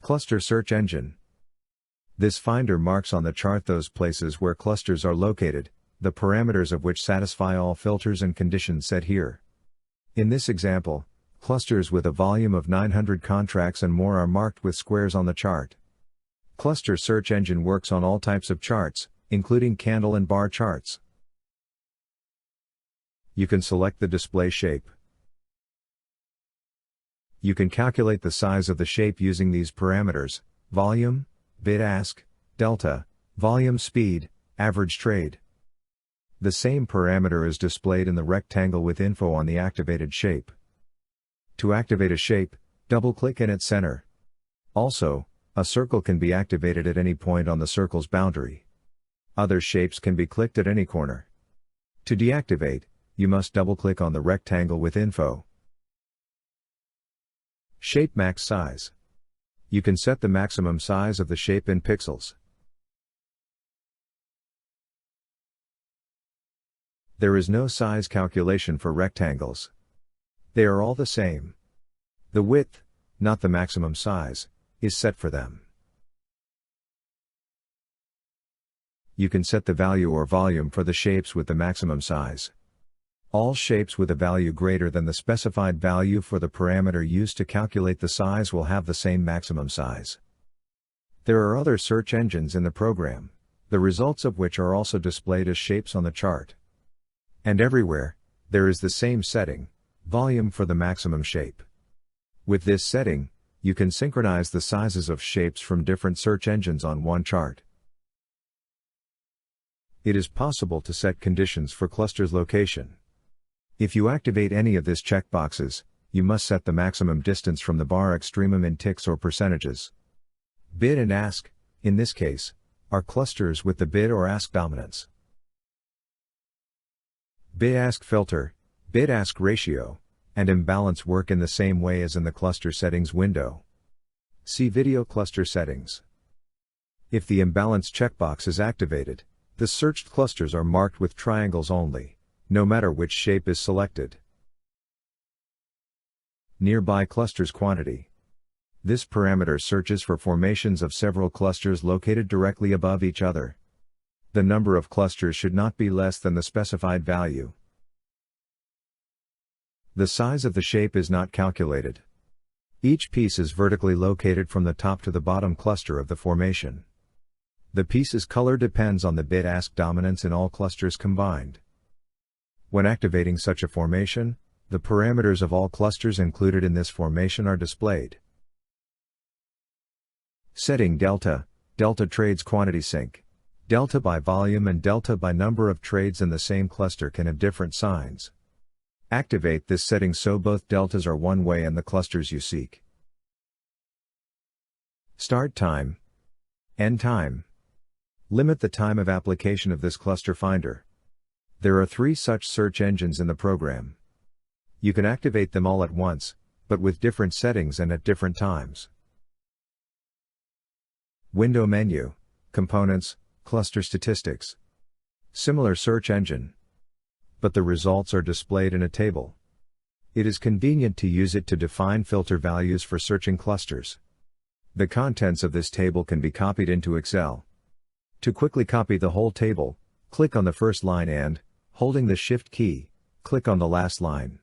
Cluster Search Engine. This finder marks on the chart those places where clusters are located, the parameters of which satisfy all filters and conditions set here. In this example, clusters with a volume of 900 contracts and more are marked with squares on the chart. Cluster Search Engine works on all types of charts, including candle and bar charts. You can select the display shape. You can calculate the size of the shape using these parameters: volume, bid-ask, delta, volume speed, average trade. The same parameter is displayed in the rectangle with info on the activated shape. To activate a shape, double-click in its center. Also, a circle can be activated at any point on the circle's boundary. Other shapes can be clicked at any corner. To deactivate, you must double-click on the rectangle with info. Shape max size. You can set the maximum size of the shape in pixels. There is no size calculation for rectangles. They are all the same. The width, not the maximum size, is set for them. You can set the value or volume for the shapes with the maximum size. All shapes with a value greater than the specified value for the parameter used to calculate the size will have the same maximum size. There are other search engines in the program, the results of which are also displayed as shapes on the chart. And everywhere, there is the same setting, volume for the maximum shape. With this setting, you can synchronize the sizes of shapes from different search engines on one chart. It is possible to set conditions for clusters location. If you activate any of these checkboxes, you must set the maximum distance from the bar extremum in ticks or percentages. Bid and ask, in this case, are clusters with the bid or ask dominance. Bid-ask filter, bid-ask ratio, and imbalance work in the same way as in the cluster settings window. See video cluster settings. If the imbalance checkbox is activated, the searched clusters are marked with triangles only, no matter which shape is selected. Nearby clusters quantity. This parameter searches for formations of several clusters located directly above each other. The number of clusters should not be less than the specified value. The size of the shape is not calculated. Each piece is vertically located from the top to the bottom cluster of the formation. The piece's color depends on the bid-ask dominance in all clusters combined. When activating such a formation, the parameters of all clusters included in this formation are displayed. Setting delta, delta trades quantity sync. Delta by volume and delta by number of trades in the same cluster can have different signs. Activate this setting so both deltas are one way and the clusters you seek. Start time. End time. Limit the time of application of this cluster finder. There are 3 such search engines in the program. You can activate them all at once, but with different settings and at different times. Window menu, components, cluster statistics. Similar search engine. But the results are displayed in a table. It is convenient to use it to define filter values for searching clusters. The contents of this table can be copied into Excel. To quickly copy the whole table, click on the first line and, holding the Shift key, click on the last line.